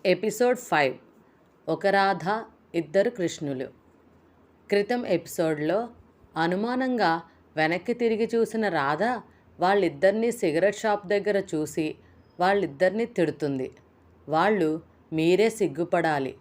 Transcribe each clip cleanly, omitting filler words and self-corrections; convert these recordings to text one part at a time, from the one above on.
Episode 5 ఒక రాధ ఇద్దరు కృష్ణులు. క్రితం ఎపిసోడ్లో అనుమానంగా వెనక్కి తిరిగి చూసిన రాధ వాళ్ళిద్దరినీ సిగరెట్ షాప్ దగ్గర చూసి వాళ్ళిద్దరినీ తిడుతుంది. వాళ్ళు మీరే సిగ్గుపడాలి,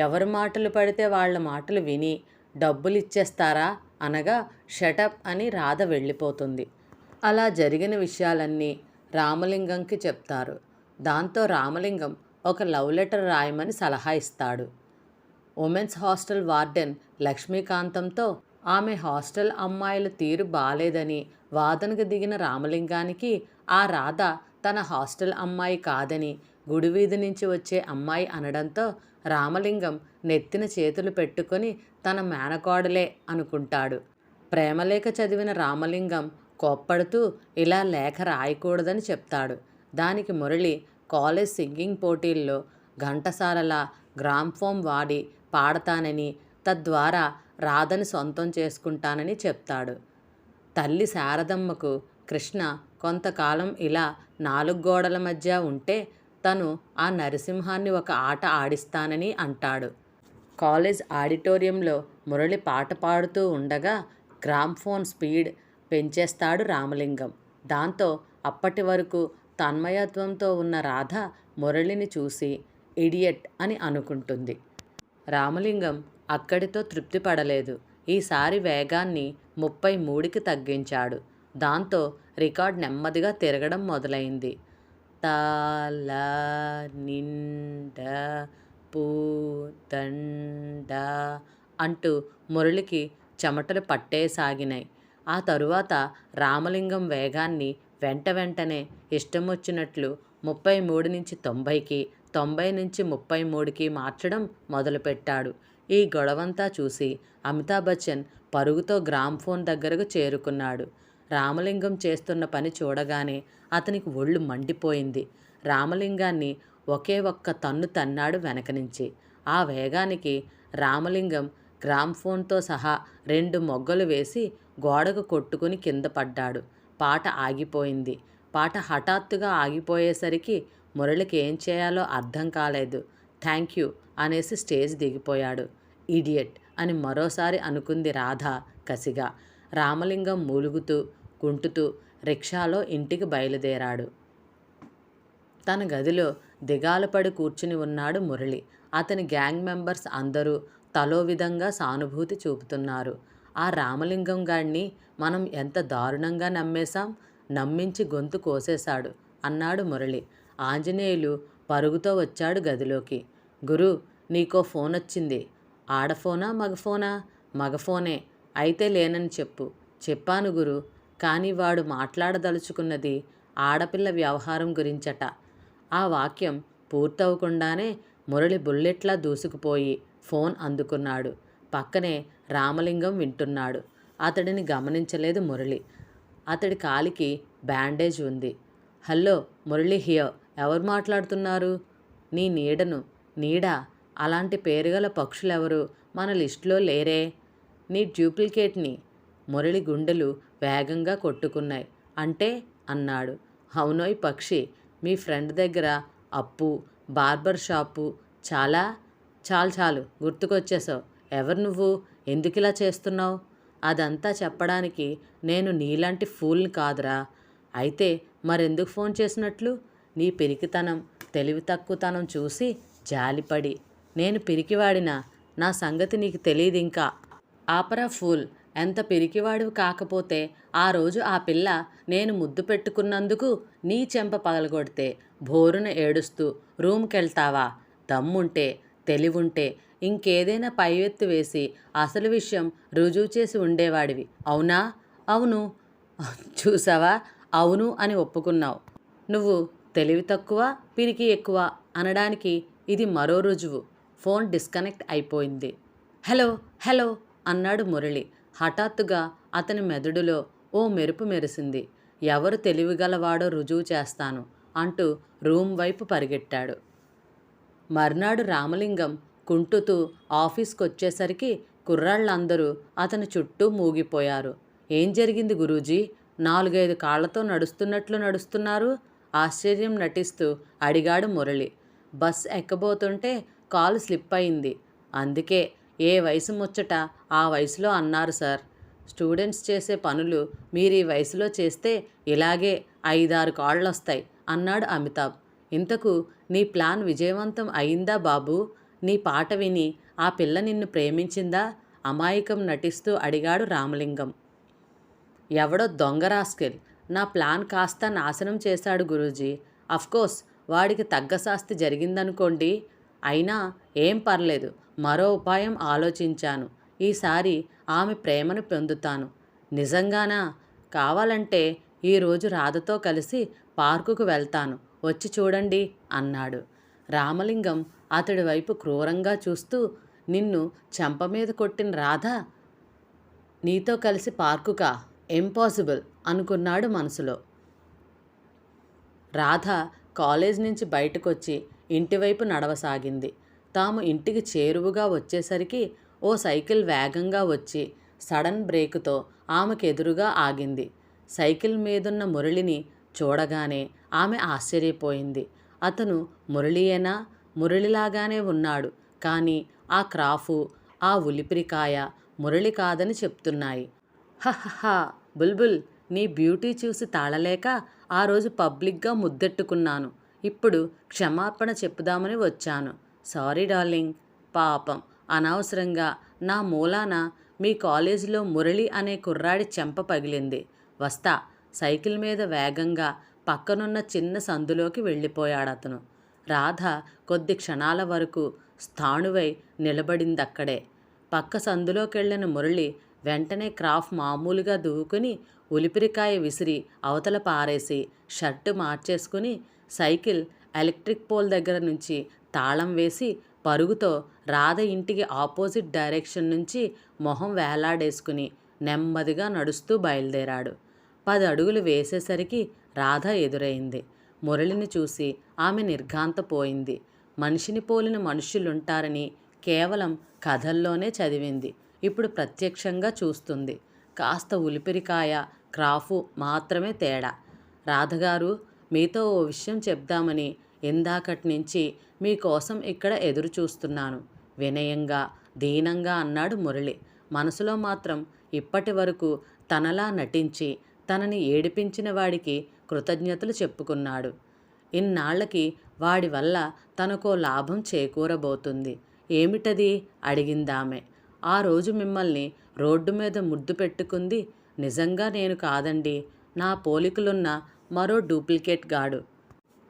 ఎవరి మాటలు పడితే వాళ్ళ మాటలు విని డబ్బులు ఇచ్చేస్తారా అనగా షటప్ అని రాధ వెళ్ళిపోతుంది. అలా జరిగిన విషయాలన్నీ రామలింగంకి చెప్తారు. దాంతో రామలింగం ఒక లవ్ లెటర్ రాయమని సలహా ఇస్తాడు. ఉమెన్స్ హాస్టల్ వార్డెన్ లక్ష్మీకాంతంతో ఆమె హాస్టల్ అమ్మాయిల తీరు బాలేదని వాదనకు దిగిన రామలింగానికి ఆ రాధ తన హాస్టల్ అమ్మాయి కాదని గుడివీధి నుంచి వచ్చే అమ్మాయి అనడంతో రామలింగం నెత్తిన చేతులు పెట్టుకొని తన మేనకోడలే అనుకుంటాడు. ప్రేమలేఖ చదివిన రామలింగం కోప్పడుతూ ఇలా లేఖ రాయకూడదని చెప్తాడు. దానికి మురళి కాలేజ్ సింగింగ్ పోటీల్లో ఘంటసాలలా గ్రామ్ఫోన్ వాడి పాడతానని, తద్వారా రాధని సొంతం చేసుకుంటానని చెప్తాడు. తల్లి శారదమ్మకు కృష్ణ కొంతకాలం ఇలా 4 గోడల మధ్య ఉంటే తను ఆ నరసింహాన్ని ఒక ఆట ఆడిస్తానని అంటాడు. కాలేజ్ ఆడిటోరియంలో మురళి పాట పాడుతూ ఉండగా గ్రామ్ఫోన్ స్పీడ్ పెంచేస్తాడు రామలింగం. దాంతో అప్పటి వరకు తన్మయత్వంతో ఉన్న రాధ మురళిని చూసి ఇడియట్ అని అనుకుంటుంది. రామలింగం అక్కడితో తృప్తి పడలేదు. ఈసారి వేగాన్ని 33కి తగ్గించాడు. దాంతో రికార్డ్ నెమ్మదిగా తిరగడం మొదలైంది. తాల నిండ పూదండ అంటూ మురళికి చెమటలు పట్టేసాగినాయి. ఆ తరువాత రామలింగం వేగాన్ని వెంటనే ఇష్టం వచ్చినట్లు 33 నుంచి 90కి, 90 నుంచి 33కి మార్చడం మొదలుపెట్టాడు. ఈ గొడవంతా చూసి అమితాబ్ బచ్చన్ పరుగుతో గ్రామ్ఫోన్ దగ్గరకు చేరుకున్నాడు. రామలింగం చేస్తున్న పని చూడగానే అతనికి ఒళ్ళు మండిపోయింది. రామలింగాన్ని ఒకే ఒక్క తన్ను తన్నాడు వెనక నుంచి. ఆ వేగానికి రామలింగం గ్రామ్ఫోన్తో సహా 2 మొగ్గలు వేసి గోడకు కొట్టుకుని కింద పడ్డాడు. పాట ఆగిపోయింది. పాట హఠాత్తుగా ఆగిపోయేసరికి మురళికి ఏం చేయాలో అర్థం కాలేదు. థ్యాంక్ యూ అనేసి స్టేజ్ దిగిపోయాడు. ఇడియట్ అని మరోసారి అనుకుంది రాధ కసిగా. రామలింగం మూలుగుతూ కుంటుతూ రిక్షాలో ఇంటికి బయలుదేరాడు. తన గదిలో దిగాలుపడి కూర్చుని ఉన్నాడు మురళి. అతని గ్యాంగ్ మెంబర్స్ అందరూ తలో విధంగా సానుభూతి చూపుతున్నారు. ఆ రామలింగం గాడిని మనం ఎంత దారుణంగా నమ్మేశాం, నమ్మించి గొంతు కోసేశాడు అన్నాడు మురళి. ఆంజనేయులు పరుగుతో వచ్చాడు గదిలోకి. గురు, నీకో ఫోన్ వచ్చింది. ఆడఫోనా మగఫోనా? మగఫోనే. అయితే లేనని చెప్పు. చెప్పాను గురు, కానీ వాడు మాట్లాడదలుచుకున్నది ఆడపిల్ల వ్యవహారం గురించట. ఆ వాక్యం పూర్తవకుండానే మురళి బుల్లెట్లా దూసుకుపోయి ఫోన్ అందుకున్నాడు. పక్కనే రామలింగం వింటున్నాడు. అతడిని గమనించలేదు మురళి. అతడి కాలికి బ్యాండేజ్ ఉంది. Hello, Murali here. ఎవరు మాట్లాడుతున్నారు? నీ నీడను. నీడా? అలాంటి పేరుగల పక్షులెవరు మన లిస్టులో లేరే. నీ డూప్లికేట్ని. మురళి గుండెలు వేగంగా కొట్టుకున్నాయి. అంటే అన్నాడు. అవునోయ్ పక్షి, మీ ఫ్రెండ్ దగ్గర అప్పు, బార్బర్ షాపు. చాలు గుర్తుకొచ్చేసావు. ఎవరు నువ్వు? ఎందుకు ఇలా చేస్తున్నావు? అదంతా చెప్పడానికి నేను నీలాంటి ఫూల్ని కాదురా. అయితే మరెందుకు ఫోన్ చేసినట్లు? నీ పిరికితనం, తెలివి తక్కువతనం చూసి జాలిపడి. నేను పిరికివాడినా? నా సంగతి నీకు తెలియదు ఇంకా. ఆపరా ఫూల్. ఎంత పిరికివాడివి కాకపోతే ఆ రోజు ఆ పిల్ల నేను ముద్దు పెట్టుకున్నందుకు నీ చెంప పగలగొడితే భోరున ఏడుస్తూ రూమ్కెళ్తావా? దమ్ముంటే, తెలివుంటే ఇంకేదైనా పైవెత్తు వేసి అసలు విషయం రుజువు చేసి ఉండేవాడివి. అవునా? అవును. చూసావా, అవును అని ఒప్పుకున్నావు. నువ్వు తెలివి తక్కువ, పిరికి ఎక్కువ అనడానికి ఇది మరో రుజువు. ఫోన్ డిస్కనెక్ట్ అయిపోయింది. హలో అన్నాడు మురళి. హఠాత్తుగా అతని మెదడులో ఓ మెరుపు మెరిసింది. ఎవరు తెలివిగలవాడో రుజువు చేస్తాను అంటూ రూమ్ వైపు పరిగెట్టాడు. మర్నాడు రామలింగం కుంటుతూ ఆఫీస్కొచ్చేసరికి కుర్రాళ్ళందరూ అతని చుట్టూ మూగిపోయారు. ఏం జరిగింది గురూజీ? 4-5 కాళ్లతో నడుస్తున్నట్లు నడుస్తున్నారు? ఆశ్చర్యం నటిస్తూ అడిగాడు మురళి. బస్ ఎక్కబోతుంటే కాలు స్లిప్ అయింది. అందుకే ఏ వయసు ముచ్చట ఆ వయసులో అన్నారు సార్. స్టూడెంట్స్ చేసే పనులు మీరు ఈ వయసులో చేస్తే ఇలాగే 5-6 కాళ్ళొస్తాయి అన్నాడు అమితాబ్. ఇంతకు నీ ప్లాన్ విజయవంతం అయిందా బాబూ? నీ పాట విని ఆ పిల్ల నిన్ను ప్రేమించిందా? అమాయకం నటిస్తూ అడిగాడు రామలింగం. ఎవడో దొంగ రాస్కెల్ నా ప్లాన్ కాస్త నాశనం చేశాడు గురూజీ. అఫ్కోర్స్ వాడికి తగ్గ శాస్తి జరిగిందనుకోండి. అయినా ఏం పర్లేదు, మరో ఉపాయం ఆలోచించాను. ఈసారి ఆమె ప్రేమను పొందుతాను. నిజంగానా? కావాలంటే ఈరోజు రాధతో కలిసి పార్కుకు వెళ్తాను, వచ్చి చూడండి అన్నాడు. రామలింగం అతడి వైపు క్రూరంగా చూస్తూ, నిన్ను చెంప మీద కొట్టిన రాధ నీతో కలిసి పార్కుకా? ఇంపాసిబుల్ అనుకున్నాడు మనసులో. రాధ కాలేజ్ నుంచి బయటకొచ్చి ఇంటివైపు నడవసాగింది. తాము ఇంటికి చేరువుగా వచ్చేసరికి ఓ సైకిల్ వేగంగా వచ్చి సడన్ బ్రేకుతో ఆమెకెదురుగా ఆగింది. సైకిల్ మీదున్న మురళిని చూడగానే ఆమె ఆశ్చర్యపోయింది. అతను మురళియేనా? మురళిలాగానే ఉన్నాడు. కానీ ఆ క్రాఫు, ఆ ఉలిపిరికాయ మురళి కాదని చెప్తున్నాయి. హహహా బుల్బుల్, నీ బ్యూటీ చూసి తాళలేక ఆ రోజు పబ్లిక్గా ముద్దెట్టుకున్నాను. ఇప్పుడు క్షమాపణ చెప్పుదామని వచ్చాను. Sorry darling. పాపం, అనవసరంగా నా మూలాన మీ కాలేజీలో మురళి అనే కుర్రాడి చెంప పగిలింది. వస్తా. సైకిల్ మీద వేగంగా పక్కనున్న చిన్న సందులోకి వెళ్ళిపోయాడతను. రాధ కొద్ది క్షణాల వరకు స్థాణువై నిలబడిందక్కడే. పక్క సందులోకెళ్ళిన మురళి వెంటనే క్రాఫ్ మామూలుగా దువ్వుకుని ఉలిపిరికాయ విసిరి అవతల పారేసి షర్టు మార్చేసుకుని సైకిల్ ఎలక్ట్రిక్ పోల్ దగ్గర నుంచి తాళం వేసి పరుగుతో రాధ ఇంటికి ఆపోజిట్ డైరెక్షన్ నుంచి మొహం వేలాడేసుకుని నెమ్మదిగా నడుస్తూ బయలుదేరాడు. 10 అడుగులు వేసేసరికి రాధ ఎదురైంది. మురళిని చూసి ఆమె నిర్ఘాంతపోయింది. మనిషిని పోలిన మనుష్యులుంటారని కేవలం కథల్లోనే చదివింది. ఇప్పుడు ప్రత్యక్షంగా చూస్తుంది. కాస్త ఉలిపిరికాయ, క్రాఫు మాత్రమే తేడా. రాధగారు, మీతో ఓ విషయం చెప్దామని ఇందాకటి నుంచి మీకోసం ఇక్కడ ఎదురు చూస్తున్నాను వినయంగా, దీనంగా అన్నాడు మురళి. మనసులో మాత్రం ఇప్పటి వరకు తనలా నటించి తనని ఏడిపించిన వాడికి కృతజ్ఞతలు చెప్పుకున్నాడు. ఇన్నాళ్లకి వాడి వల్ల తనకో లాభం చేకూరబోతుంది. ఏమిటది? అడిగిందామె. ఆ రోజు మిమ్మల్ని రోడ్డు మీద ముద్దు పెట్టుకుంది నిజంగా నేను కాదండి, నా పోలికలున్న మరో డూప్లికేట్ గాడు.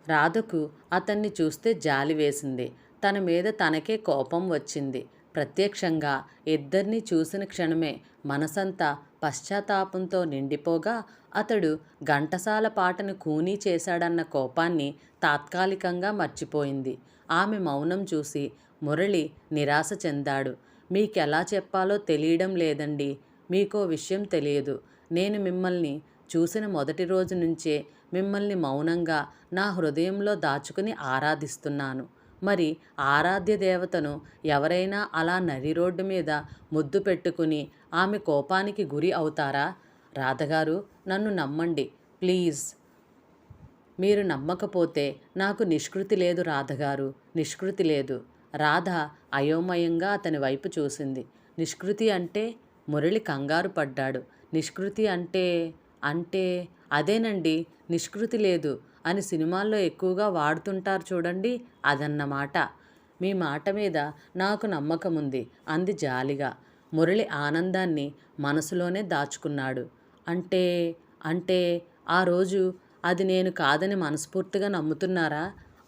రాధకు అతన్ని చూస్తే జాలి వేసింది. తన మీద తనకే కోపం వచ్చింది. ప్రత్యక్షంగా ఇద్దరినీ చూసిన క్షణమే మనసంతా పశ్చాత్తాపంతో నిండిపోగా అతడు ఘంటసాల పాటను ఖూనీ చేశాడన్న కోపాన్ని తాత్కాలికంగా మర్చిపోయింది. ఆమె మౌనం చూసి మురళి నిరాశ చెందాడు. మీకెలా చెప్పాలో తెలియడం లేదండి. మీకో విషయం తెలియదు. నేను మిమ్మల్ని చూసిన మొదటి రోజు నుంచే మిమ్మల్ని మౌనంగా నా హృదయంలో దాచుకుని ఆరాధిస్తున్నాను. మరి ఆరాధ్య దేవతను ఎవరైనా అలా నరి రోడ్డు మీద ముద్దు పెట్టుకుని ఆమె కోపానికి గురి అవుతారా? రాధగారు, నన్ను నమ్మండి ప్లీజ్. మీరు నమ్మకపోతే నాకు నిష్కృతి లేదు రాధగారు, నిష్కృతి లేదు. రాధ అయోమయంగా అతని వైపు చూసింది. నిష్కృతి అంటే? మురళి కంగారు పడ్డాడు. నిష్కృతి అంటే అంటే అదేనండి, నిష్కృతి లేదు అని సినిమాల్లో ఎక్కువగా వాడుతుంటారు చూడండి, అదన్నమాట. మీ మాట మీద నాకు నమ్మకముంది అంది జాలిగా. మురళి ఆనందాన్ని మనసులోనే దాచుకున్నాడు. అంటే అంటే ఆ రోజు అది నేను కాదని మనస్ఫూర్తిగా నమ్ముతున్నారా?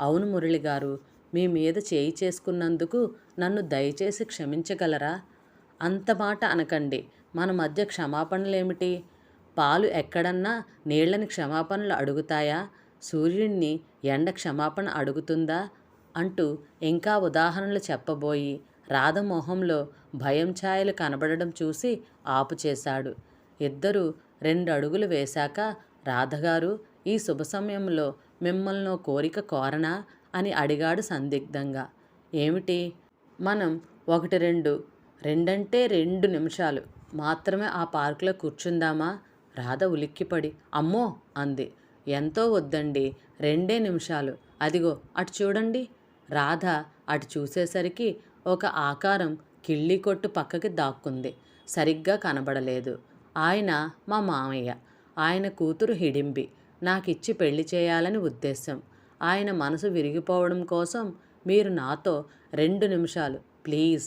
అవును మురళి గారు, మీ మీద చేయి చేసుకున్నందుకు నన్ను దయచేసి క్షమించగలరా? అంత మాట అనకండి. మన మధ్య క్షమాపణలేమిటి? పాలు ఎక్కడన్నా నీళ్ళని క్షమాపణలు అడుగుతాయా? సూర్యుడిని ఎండ క్షమాపణ అడుగుతుందా? అంటూ ఇంకా ఉదాహరణలు చెప్పబోయి రాధ మొహంలో భయం ఛాయలు కనబడడం చూసి ఆపుచేశాడు. ఇద్దరూ 2 అడుగులు వేశాక, రాధగారు, ఈ శుభ సమయంలో మిమ్మల్నో కోరిక కోరనా అని అడిగాడు సందిగ్ధంగా. ఏమిటి? మనం 1-2 రెండంటే 2 నిమిషాలు మాత్రమే ఆ పార్కులో కూర్చుందామా? రాధ ఉలిక్కిపడి అమ్మో అంది. ఎంతో వద్దండి, 2 నిమిషాలు. అదిగో అటు చూడండి. రాధ అటు చూసేసరికి ఒక ఆకారం కిళ్ళీ కొట్టు పక్కకి దాక్కుంది. సరిగ్గా కనబడలేదు. ఆయన మా మామయ్య. ఆయన కూతురు హిడింబి. నాకిచ్చి పెళ్లి చేయాలని ఉద్దేశం. ఆయన మనసు విరిగిపోవడం కోసం మీరు నాతో 2 నిమిషాలు ప్లీజ్.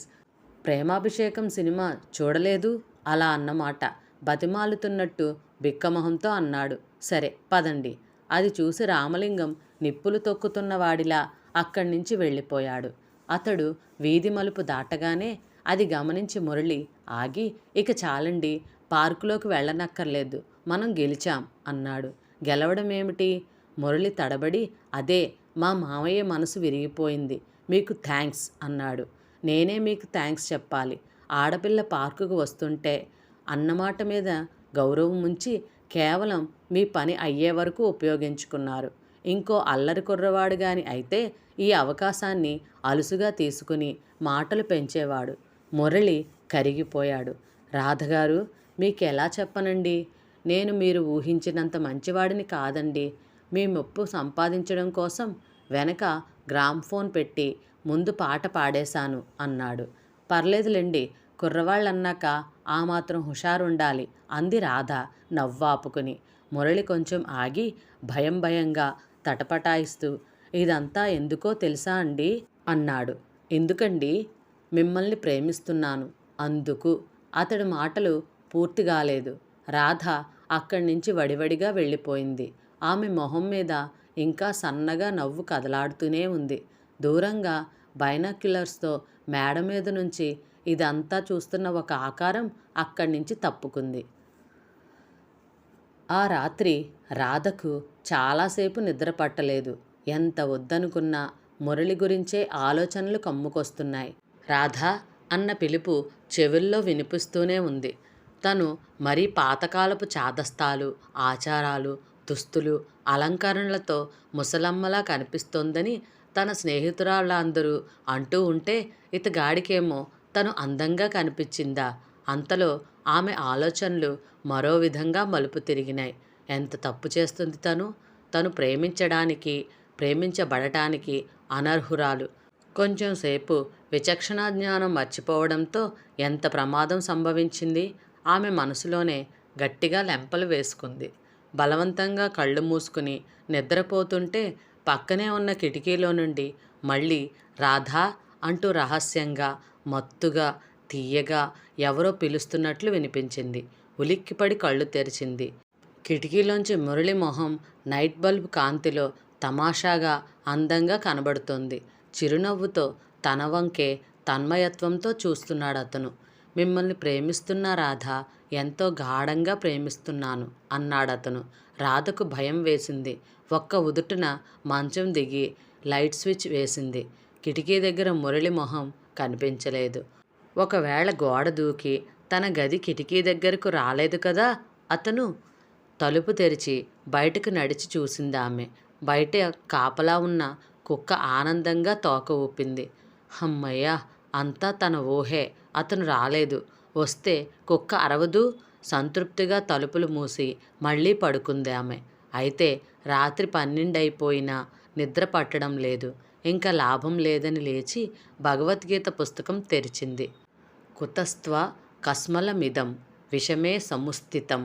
ప్రేమాభిషేకం సినిమా చూడలేదు? అలా అన్నమాట. బతిమాలుతున్నట్టు బిక్కమొహంతో అన్నాడు. సరే పదండి. అది చూసి రామలింగం నిప్పులు తొక్కుతున్నవాడిలా అక్కడి నుంచి వెళ్ళిపోయాడు. అతడు వీధి మలుపు దాటగానే అది గమనించి మురళి ఆగి, ఇక చాలండి, పార్కులోకి వెళ్ళనక్కర్లేదు, మనం గెలిచాం అన్నాడు. గెలవడం ఏమిటి? మురళి తడబడి, అదే మా మామయ్య మనసు విరిగిపోయింది, మీకు థ్యాంక్స్ అన్నాడు. నేనే మీకు థ్యాంక్స్ చెప్పాలి. ఆడపిల్ల పార్కుకు వస్తుంటే అన్నమాట మీద గౌరవం ఉంచి కేవలం మీ పని అయ్యే వరకు ఉపయోగించుకున్నారు. ఇంకో అల్లరి కుర్రవాడు గాని అయితే ఈ అవకాశాన్ని అలుసుగా తీసుకుని మాటలు పెంచేవాడు. మురళి కరిగిపోయాడు. రాధగారు, మీకెలా చెప్పనండి, నేను మీరు ఊహించినంత మంచివాడిని కాదండి. మీ మెప్పు సంపాదించడం కోసం వెనక గ్రామ్ఫోన్ పెట్టి ముందు పాట పాడేశాను అన్నాడు. పర్లేదులేండి, కుర్రవాళ్ళన్నాక ఆ మాత్రం హుషారుండాలి అంది రాధ నవ్వాపుకుని. మురళి కొంచెం ఆగి భయం భయంగా తటపటాయిస్తూ, ఇదంతా ఎందుకో తెలుసా అండి అన్నాడు. ఎందుకండి? మిమ్మల్ని ప్రేమిస్తున్నాను అందుకు. అతడి మాటలు పూర్తి కాలేదు. రాధ అక్కడి నుంచి వడివడిగా వెళ్ళిపోయింది. ఆమె మొహం మీద ఇంకా సన్నగా నవ్వు కదలాడుతూనే ఉంది. దూరంగా బైనాక్యులర్స్తో మేడ మీద నుంచి ఇదంతా చూస్తున్న ఒక ఆకారం అక్కడి నుంచి తప్పుకుంది. ఆ రాత్రి రాధకు చాలాసేపు నిద్ర పట్టలేదు. ఎంత వద్దనుకున్నా మురళి గురించే ఆలోచనలు కమ్ముకొస్తున్నాయి. రాధా అన్న పిలుపు చెవుల్లో వినిపిస్తూనే ఉంది. తను మరీ పాతకాలపు చాదస్తాలు, ఆచారాలు, దుస్తులు, అలంకరణలతో ముసలమ్మలా కనిపిస్తోందని తన స్నేహితురాళ్ళందరూ అంటూ ఉంటే ఇతగాడికేమో తను అందంగా కనిపించిందా? అంతలో ఆమె ఆలోచనలు మరో విధంగా మలుపు తిరిగినాయి. ఎంత తప్పు చేస్తుంది తను? తను ప్రేమించడానికి, ప్రేమించబడటానికి అనర్హురాలు. కొంచెంసేపు విచక్షణా జ్ఞానం మర్చిపోవడంతో ఎంత ప్రమాదం సంభవించింది? ఆమె మనసులోనే గట్టిగా లెంపలు వేసుకుంది. బలవంతంగా కళ్ళు మూసుకుని నిద్రపోతుంటే పక్కనే ఉన్న కిటికీలో నుండి మళ్ళీ రాధా అంటూ రహస్యంగా, మత్తుగా, తీయగా ఎవరో పిలుస్తున్నట్లు వినిపించింది. ఉలిక్కిపడి కళ్ళు తెరిచింది. కిటికీలోంచి మురళి మొహం నైట్ బల్బ్ కాంతిలో తమాషాగా అందంగా కనబడుతోంది. చిరునవ్వుతో తన వంకే తన్మయత్వంతో చూస్తున్నాడతను. మిమ్మల్ని ప్రేమిస్తున్నా రాధా, ఎంతో గాఢంగా ప్రేమిస్తున్నాను అన్నాడతను. రాధకు భయం వేసింది. ఒక్క ఉదుటున మంచం దిగి లైట్ స్విచ్ వేసింది. కిటికీ దగ్గర మురళి మొహం కనిపించలేదు. ఒకవేళ గోడ దూకి తన గది కిటికీ దగ్గరకు రాలేదు కదా అతను. తలుపు తెరిచి బయటకు నడిచి చూసిందామె. బయట కాపలా ఉన్న కుక్క ఆనందంగా తోక ఊపింది. హమ్మయ్య, అంతా తన ఊహే, అతను రాలేదు. వస్తే కుక్క అరవదు. సంతృప్తిగా తలుపులు మూసి మళ్ళీ పడుకుంది ఆమె. అయితే రాత్రి 12 అయిపోయినా నిద్ర పట్టడం లేదు. ఇంకా లాభం లేదని లేచి భగవద్గీత పుస్తకం తెరిచింది. కుతస్త్వ కస్మలమిదం విషమే సముస్థితం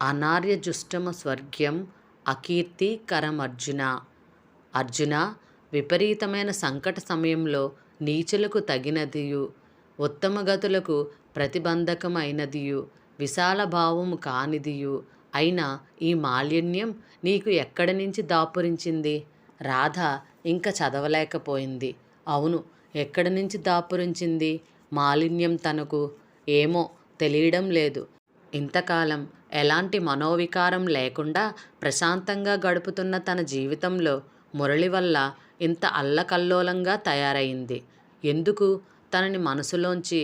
అనార్యజుష్టమ స్వర్గ్యం అకీర్తికరమర్జున. అర్జున, విపరీతమైన సంకట సమయంలో నీచులకు తగినదియు, ఉత్తమగతులకు ప్రతిబంధకమైనదియు, విశాల భావము కానిదియు అయిన ఈ మాలిన్యం నీకు ఎక్కడి నుంచి దాపురించింది? రాధ ఇంకా చదవలేకపోయింది. అవును, ఎక్కడి నుంచి దాపురించింది మాలిన్యం తనకు? ఏమో తెలియడం లేదు. ఇంతకాలం ఎలాంటి మనోవికారం లేకుండా ప్రశాంతంగా గడుపుతున్న తన జీవితంలో మురళి వల్ల ఇంత అల్లకల్లోలంగా తయారైంది. ఎందుకు తనని మనసులోంచి,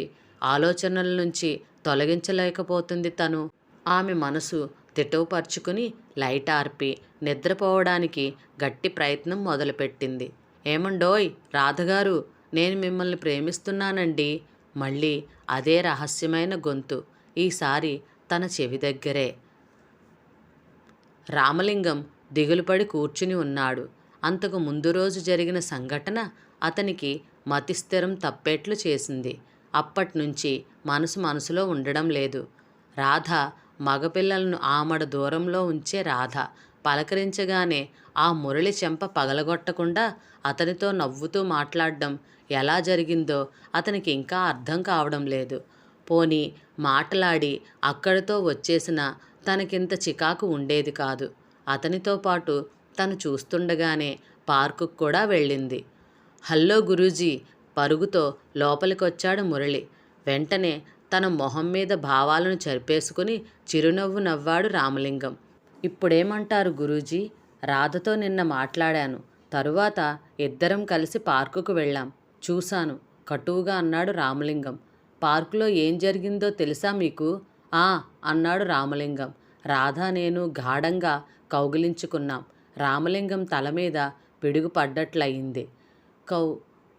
ఆలోచనల నుంచి తొలగించలేకపోతుంది తను? ఆమె మనసు తిటవపరుచుకుని లైట్ ఆర్పి నిద్రపోవడానికి గట్టి ప్రయత్నం మొదలుపెట్టింది. ఏమండోయ్ రాధగారు, నేను మిమ్మల్ని ప్రేమిస్తున్నానండి. మళ్ళీ అదే రహస్యమైన గొంతు, ఈసారి తన చెవి దగ్గరే. రామలింగం దిగులుపడి కూర్చుని ఉన్నాడు. అంతకు ముందు రోజు జరిగిన సంఘటన అతనికి మతిస్థిరం తప్పేట్లు చేసింది. అప్పట్నుంచి మనసులో ఉండడం లేదు. రాధ మగపిల్లలను ఆమడ దూరంలో ఉంచే రాధ పలకరించగానే ఆ మురళి చెంప పగలగొట్టకుండా అతనితో నవ్వుతూ మాట్లాడడం ఎలా జరిగిందో అతనికి ఇంకా అర్థం కావడం లేదు. పోనీ మాటలాడి అక్కడితో వచ్చేసిన తనకింత చికాకు ఉండేది కాదు. అతనితో పాటు తను చూస్తుండగానే పార్కుకు కూడా వెళ్ళింది. హల్లో గురూజీ! పరుగుతో లోపలికొచ్చాడు మురళి. వెంటనే తన మొహం మీద భావాలను చెరిపేసుకుని చిరునవ్వు నవ్వాడు రామలింగం. ఇప్పుడేమంటారు గురూజీ? రాధతో నిన్న మాట్లాడాను. తరువాత ఇద్దరం కలిసి పార్కుకు వెళ్ళాం. చూశాను కటువుగా అన్నాడు రామలింగం. పార్కులో ఏం జరిగిందో తెలుసా మీకు? ఆ అన్నాడు రామలింగం. రాధ నేను గాఢంగా కౌగిలించుకున్నాం. రామలింగం తల మీద పిడుగు పడ్డట్లయింది.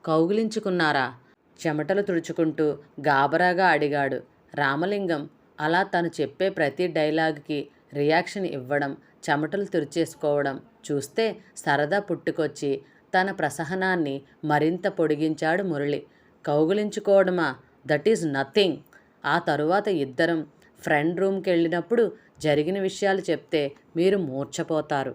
కౌగిలించుకున్నారా? చెమటలు తుడుచుకుంటూ గాబరాగా అడిగాడు. రామలింగం అలా తను చెప్పే ప్రతి డైలాగుకి రియాక్షన్ ఇవ్వడం, చెమటలు తుడిచేసుకోవడం చూస్తే సరదా పుట్టుకొచ్చి తన ప్రసహనాన్ని మరింత పొడిగించాడు మురళి. కౌగిలించుకోవడమా? That is nothing. ఆ తరువాత ఇద్దరం ఫ్రెండ్ రూమ్కి వెళ్ళినప్పుడు జరిగిన విషయాలు చెప్తే మీరు మూర్ఛపోతారు.